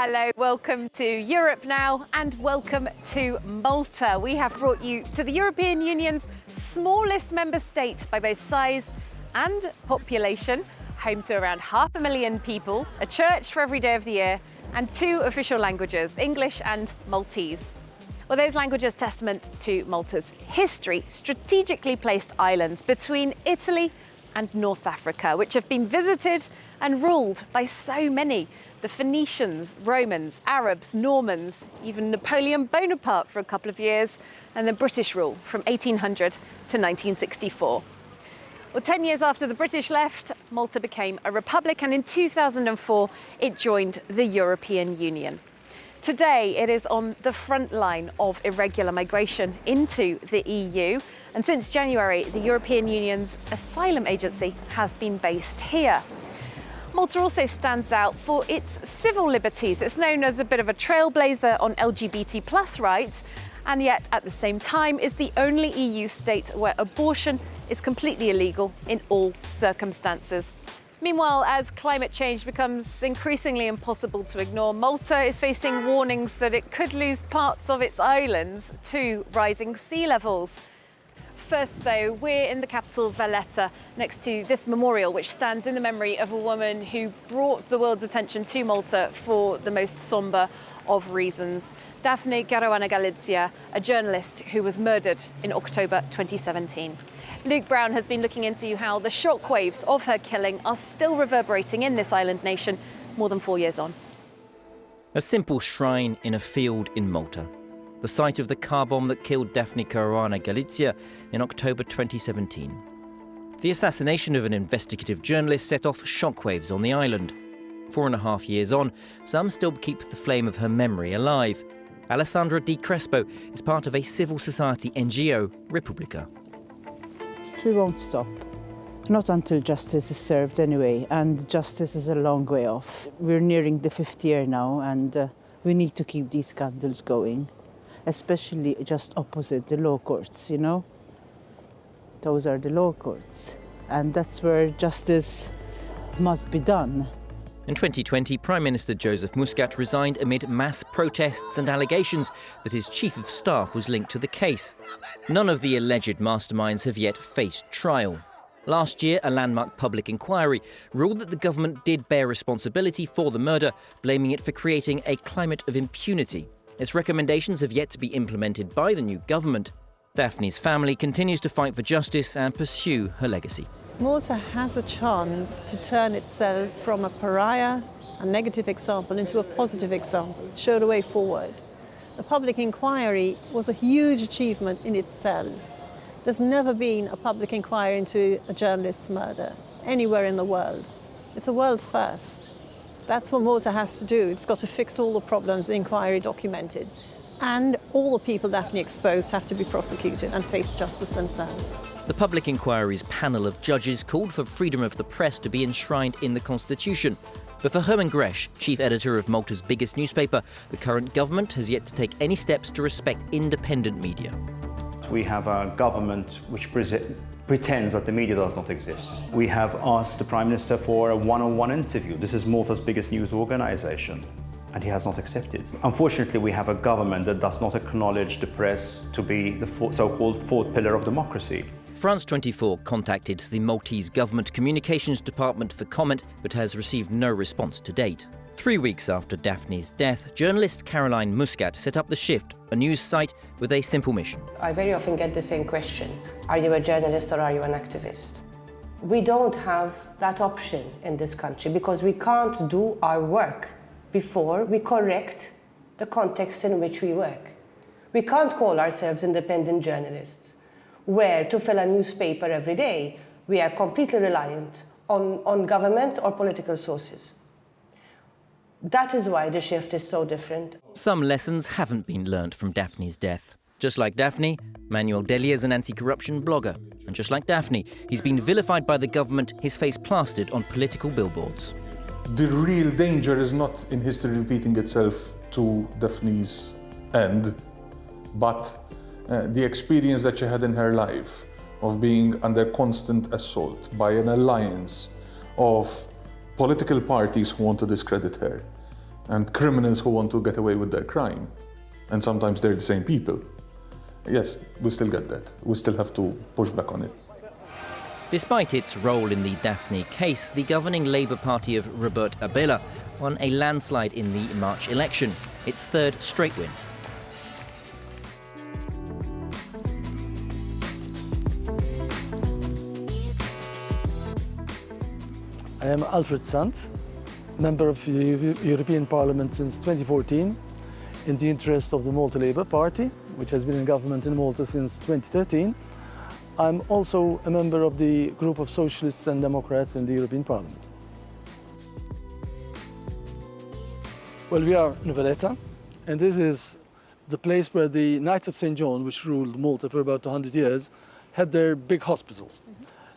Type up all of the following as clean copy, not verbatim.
Hello, welcome to Europe Now and welcome to Malta. We have brought you to the European Union's smallest member state by both size and population, home to around 500,000 people, a church for every day of the year, and 2 official languages, English and Maltese. Well, those languages testament to Malta's history, strategically placed islands between Italy and North Africa, which have been visited and ruled by so many. The Phoenicians, Romans, Arabs, Normans, even Napoleon Bonaparte for a couple of years, and the British rule from 1800 to 1964. Well, 10 years after the British left, Malta became a republic, and in 2004, it joined the European Union. Today, it is on the front line of irregular migration into the EU. And since January, the European Union's asylum agency has been based here. Malta also stands out for its civil liberties. It's known as a bit of a trailblazer on LGBT+ rights, and yet at the same time is the only EU state where abortion is completely illegal in all circumstances. Meanwhile, as climate change becomes increasingly impossible to ignore, Malta is facing warnings that it could lose parts of its islands to rising sea levels. First, though, we're in the capital, Valletta, next to this memorial, which stands in the memory of a woman who brought the world's attention to Malta for the most sombre of reasons. Daphne Galizia, a journalist who was murdered in October 2017. Luke Brown has been looking into how the shockwaves of her killing are still reverberating in this island nation more than 4 years on. A simple shrine in a field in Malta. The site of the car bomb that killed Daphne Galizia in October 2017. The assassination of an investigative journalist set off shockwaves on the island. 4.5 years on, some still keep the flame of her memory alive. Alessandra Di Crespo is part of a civil society NGO, Repubblica. We won't stop. Not until justice is served anyway, and justice is a long way off. We're nearing the 5th year now, and we need to keep these candles going, especially just opposite the law courts, you know? Those are the law courts, and that's where justice must be done. In 2020, Prime Minister Joseph Muscat resigned amid mass protests and allegations that his chief of staff was linked to the case. None of the alleged masterminds have yet faced trial. Last year, a landmark public inquiry ruled that the government did bear responsibility for the murder, blaming it for creating a climate of impunity. Its recommendations have yet to be implemented by the new government. Daphne's family continues to fight for justice and pursue her legacy. Malta has a chance to turn itself from a pariah, a negative example, into a positive example, show the way forward. The public inquiry was a huge achievement in itself. There's never been a public inquiry into a journalist's murder anywhere in the world. It's a world first. That's what Malta has to do. It's got to fix all the problems the inquiry documented. And all the people Daphne exposed have to be prosecuted and face justice themselves. The public inquiry's panel of judges called for freedom of the press to be enshrined in the Constitution. But for Herman Gresh, chief editor of Malta's biggest newspaper, the current government has yet to take any steps to respect independent media. We have a government which pretends that the media does not exist. We have asked the Prime Minister for a one-on-one interview. This is Malta's biggest news organization, and he has not accepted. Unfortunately, we have a government that does not acknowledge the press to be the so-called fourth pillar of democracy. France 24 contacted the Maltese government communications department for comment, but has received no response to date. 3 weeks after Daphne's death, journalist Caroline Muscat set up The Shift, a news site with a simple mission. I very often get the same question: are you a journalist or are you an activist? We don't have that option in this country because we can't do our work before we correct the context in which we work. We can't call ourselves independent journalists, where to fill a newspaper every day, we are completely reliant on government or political sources. That is why The Shift is so different. Some lessons haven't been learnt from Daphne's death. Just like Daphne, Manuel Delia is an anti-corruption blogger. And just like Daphne, he's been vilified by the government, his face plastered on political billboards. The real danger is not in history repeating itself to Daphne's end, but the experience that she had in her life of being under constant assault by an alliance of political parties who want to discredit her, and criminals who want to get away with their crime. And sometimes they're the same people. Yes, we still get that. We still have to push back on it. Despite its role in the Daphne case, the governing Labour Party of Robert Abela won a landslide in the March election, its third straight win. I am Alfred Sant, member of the European Parliament since 2014 in the interest of the Malta Labour Party, which has been in government in Malta since 2013. I'm also a member of the group of Socialists and Democrats in the European Parliament. Well, we are in Valletta, and this is the place where the Knights of St. John, which ruled Malta for about 100 years, had their big hospital.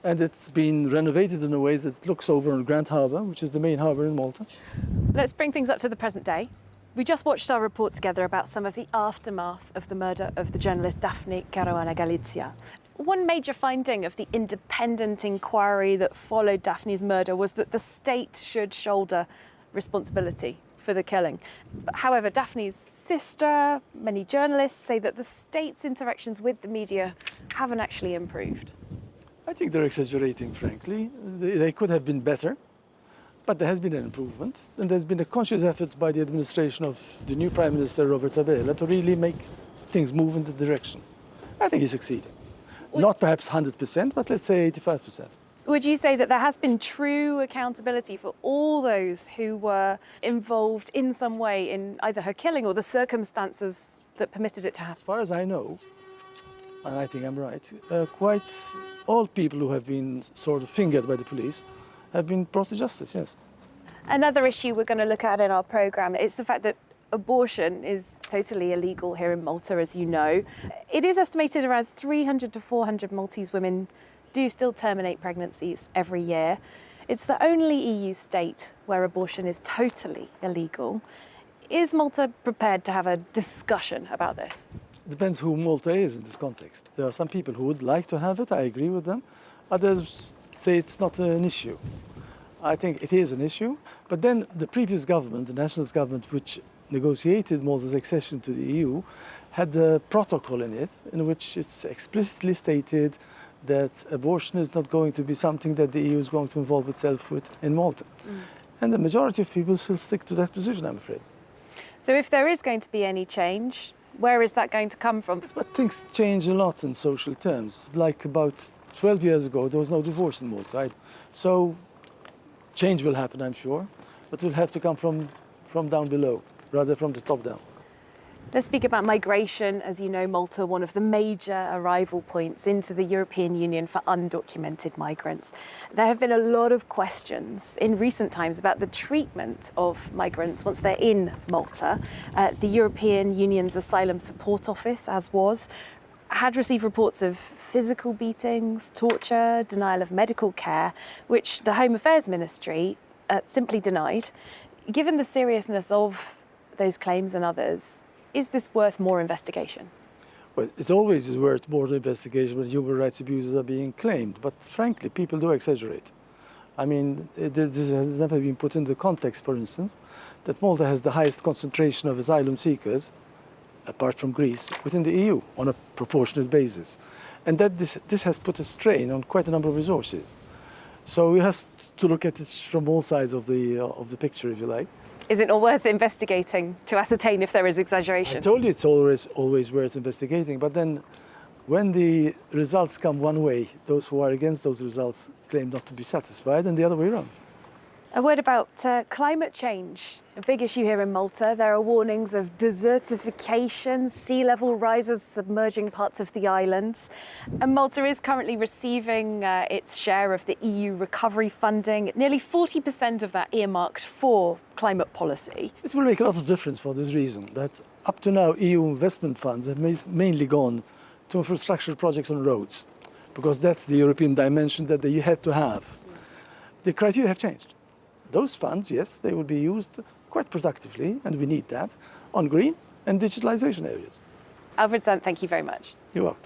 And it's been renovated in a way that it looks over on Grand Harbour, which is the main harbour in Malta. Let's bring things up to the present day. We just watched our report together about some of the aftermath of the murder of the journalist Daphne Galizia. One major finding of the independent inquiry that followed Daphne's murder was that the state should shoulder responsibility for the killing. But however, Daphne's sister, many journalists say that the state's interactions with the media haven't actually improved. I think they're exaggerating, frankly. They could have been better, but there has been an improvement. And there's been a conscious effort by the administration of the new Prime Minister, Robert Abela, to really make things move in the direction. I think he's succeeding. Not perhaps 100%, but let's say 85%. Would you say that there has been true accountability for all those who were involved in some way in either her killing or the circumstances that permitted it to happen? As far as I know, and I think I'm right, quite all people who have been sort of fingered by the police have been brought to justice, yes. Another issue we're going to look at in our programme is the fact that abortion is totally illegal here in Malta, as you know. It is estimated around 300 to 400 Maltese women do still terminate pregnancies every year. It's the only EU state where abortion is totally illegal. Is Malta prepared to have a discussion about this? Depends who Malta is in this context. There are some people who would like to have it, I agree with them. Others say it's not an issue. I think it is an issue. But then the previous government, the nationalist government, which negotiated Malta's accession to the EU, had a protocol in it in which it's explicitly stated that abortion is not going to be something that the EU is going to involve itself with in Malta. And the majority of people still stick to that position, I'm afraid. So if there is going to be any change, where is that going to come from? But things change a lot in social terms. Like about 12 years ago, there was no divorce in Malta. Right? So change will happen, I'm sure, but it will have to come from down below, rather from the top down. Let's speak about migration. As you know, Malta, one of the major arrival points into the European Union for undocumented migrants. There have been a lot of questions in recent times about the treatment of migrants once they're in Malta. The European Union's Asylum Support Office, as was, had received reports of physical beatings, torture, denial of medical care, which the Home Affairs Ministry simply denied. Given the seriousness of those claims and others, is this worth more investigation? Well, it always is worth more investigation when human rights abuses are being claimed. But frankly, people do exaggerate. I mean, this has never been put into context, for instance, that Malta has the highest concentration of asylum seekers, apart from Greece, within the EU on a proportionate basis. And that this has put a strain on quite a number of resources. So we have to look at it from all sides of the picture, if you like. Is it not worth investigating to ascertain if there is exaggeration? I told you it's always worth investigating, but then when the results come one way, those who are against those results claim not to be satisfied, and the other way around. A word about climate change, a big issue here in Malta. There are warnings of desertification, sea level rises submerging parts of the islands. And Malta is currently receiving its share of the EU recovery funding, nearly 40% of that earmarked for climate policy. It will make a lot of difference for this reason, that up to now EU investment funds have mainly gone to infrastructure projects on roads, because that's the European dimension that you had to have. The criteria have changed. Those funds, yes, they will be used quite productively, and we need that, on green and digitalization areas. Alfred Sant, thank you very much. You're welcome.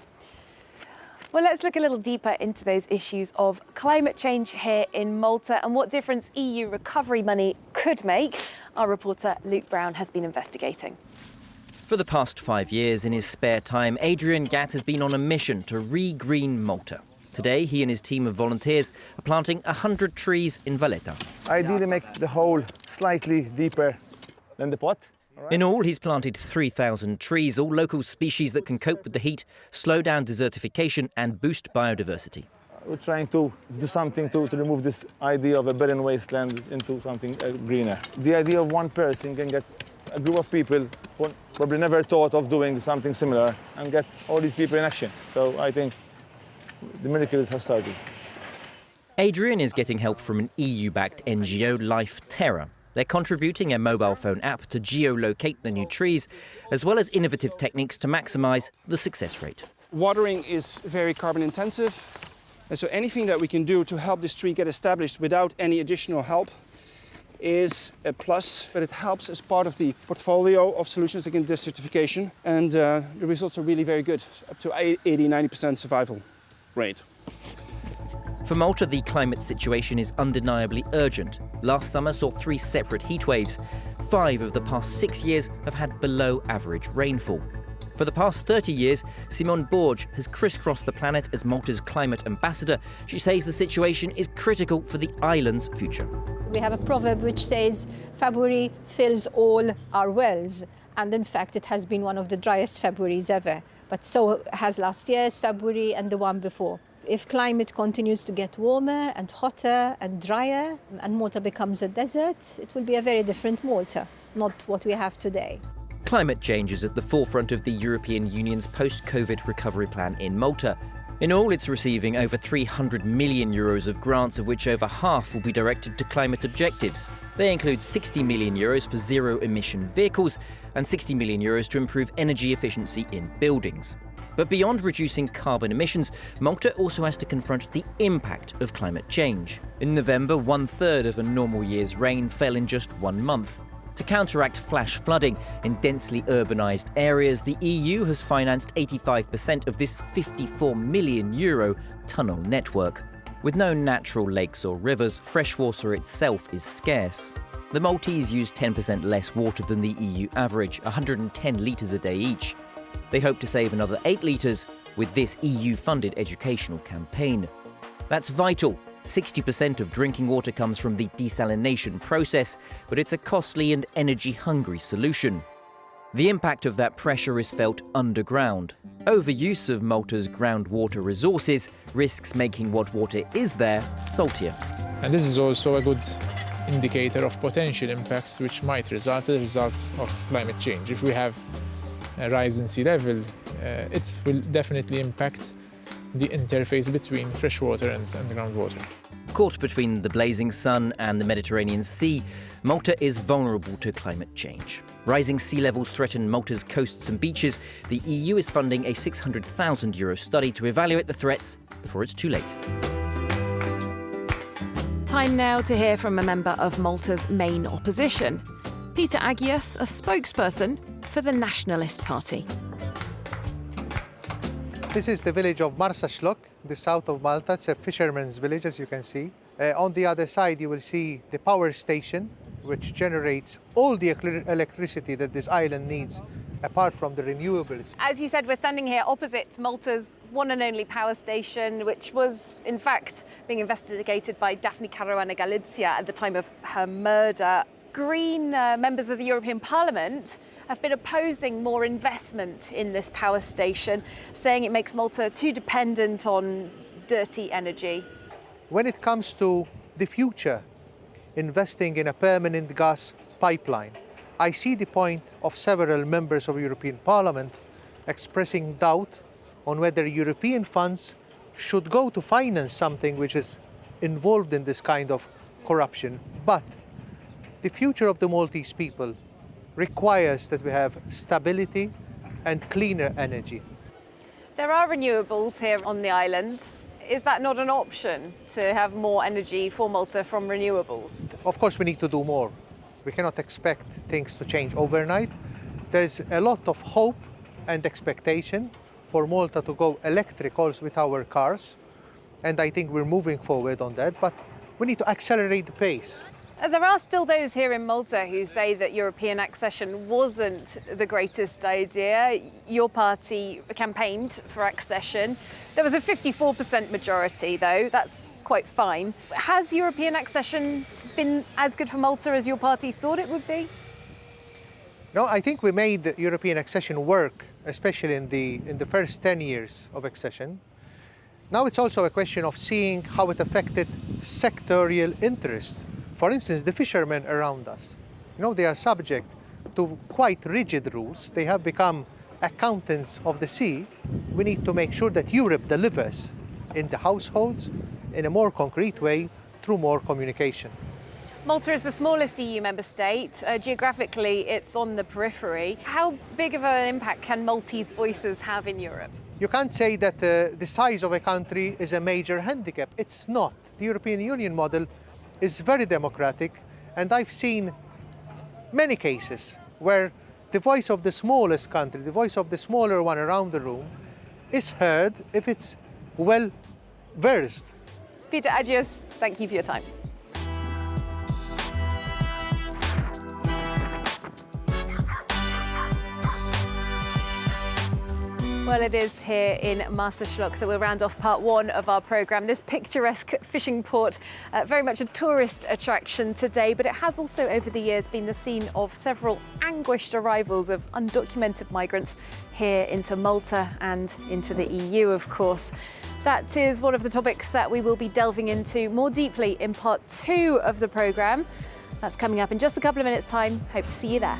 Well, let's look a little deeper into those issues of climate change here in Malta and what difference EU recovery money could make. Our reporter Luke Brown has been investigating. For the past 5 years, in his spare time, Adrian Gatt has been on a mission to re-green Malta. Today, he and his team of volunteers are planting 100 trees in Valletta. Ideally make the hole slightly deeper than the pot. In all, he's planted 3,000 trees, all local species that can cope with the heat, slow down desertification and boost biodiversity. We're trying to do something to remove this idea of a barren wasteland into something greener. The idea of one person can get a group of people who probably never thought of doing something similar and get all these people in action. So I think the miracles have started. Adrian is getting help from an EU-backed NGO, Life Terra. They're contributing a mobile phone app to geolocate the new trees, as well as innovative techniques to maximise the success rate. Watering is very carbon intensive, and so anything that we can do to help this tree get established without any additional help is a plus, but it helps as part of the portfolio of solutions against desertification, and the results are really very good, up to 80-90% survival rate. For Malta, the climate situation is undeniably urgent. Last summer saw 3 separate heat waves. 5 of the past 6 years have had below average rainfall. For the past 30 years, Simone Borge has crisscrossed the planet as Malta's climate ambassador. She says the situation is critical for the island's future. We have a proverb which says, February fills all our wells. And in fact, it has been one of the driest Februaries ever. But so has last year's February and the one before. If climate continues to get warmer and hotter and drier and Malta becomes a desert, it will be a very different Malta, not what we have today. Climate change is at the forefront of the European Union's post-COVID recovery plan in Malta. In all, it's receiving over €300 million of grants, of which over half will be directed to climate objectives. They include €60 million for zero-emission vehicles and €60 million to improve energy efficiency in buildings. But beyond reducing carbon emissions, Malta also has to confront the impact of climate change. In November, 1/3 of a normal year's rain fell in just 1 month. To counteract flash flooding in densely urbanised areas, the EU has financed 85% of this €54 million tunnel network. With no natural lakes or rivers, freshwater itself is scarce. The Maltese use 10% less water than the EU average, 110 litres a day each. They hope to save another 8 litres with this EU-funded educational campaign. That's vital. 60% of drinking water comes from the desalination process, but it's a costly and energy-hungry solution. The impact of that pressure is felt underground. Overuse of Malta's groundwater resources risks making what water is there saltier. And this is also a good indicator of potential impacts which might result as a result of climate change. If we have a rise in sea level, it will definitely impact the interface between freshwater and groundwater. Caught between the blazing sun and the Mediterranean Sea, Malta is vulnerable to climate change. Rising sea levels threaten Malta's coasts and beaches. The EU is funding a €600,000 study to evaluate the threats before it's too late. Time now to hear from a member of Malta's main opposition, Peter Agius, a spokesperson for the Nationalist Party. This is the village of Marsashlok, the south of Malta. It's a fisherman's village, as you can see. On the other side, you will see the power station, which generates all the electricity that this island needs, apart from the renewables. As you said, we're standing here opposite Malta's one and only power station, which was, in fact, being investigated by Daphne Galizia at the time of her murder. Green members of the European Parliament have been opposing more investment in this power station, saying it makes Malta too dependent on dirty energy. When it comes to the future, investing in a permanent gas pipeline, I see the point of several members of European Parliament expressing doubt on whether European funds should go to finance something which is involved in this kind of corruption. But the future of the Maltese people requires that we have stability and cleaner energy. There are renewables here on the islands. Is that not an option, to have more energy for Malta from renewables? Of course, we need to do more. We cannot expect things to change overnight. There's a lot of hope and expectation for Malta to go electric also with our cars. And I think we're moving forward on that, but we need to accelerate the pace. There are still those here in Malta who say that European accession wasn't the greatest idea. Your party campaigned for accession. There was a 54% majority, though. That's quite fine. Has European accession been as good for Malta as your party thought it would be? No, I think we made European accession work, especially in the first 10 years of accession. Now it's also a question of seeing how it affected sectorial interests. For instance, the fishermen around us, they are subject to quite rigid rules. They have become accountants of the sea. We need to make sure that Europe delivers in the households in a more concrete way through more communication. Malta is the smallest EU member state. Geographically, it's on the periphery. How big of an impact can Maltese voices have in Europe? You can't say that the size of a country is a major handicap. It's not. The European Union model is very democratic, and I've seen many cases where the voice of the smallest country, the voice of the smaller one around the room, is heard if it's well versed. Peter Agius, thank you for your time. Well, it is here in Masterschlock that we'll round off part one of our programme. This picturesque fishing port, very much a tourist attraction today, but it has also over the years been the scene of several anguished arrivals of undocumented migrants here into Malta and into the EU, of course. That is one of the topics that we will be delving into more deeply in part two of the programme. That's coming up in just a couple of minutes' time. Hope to see you there.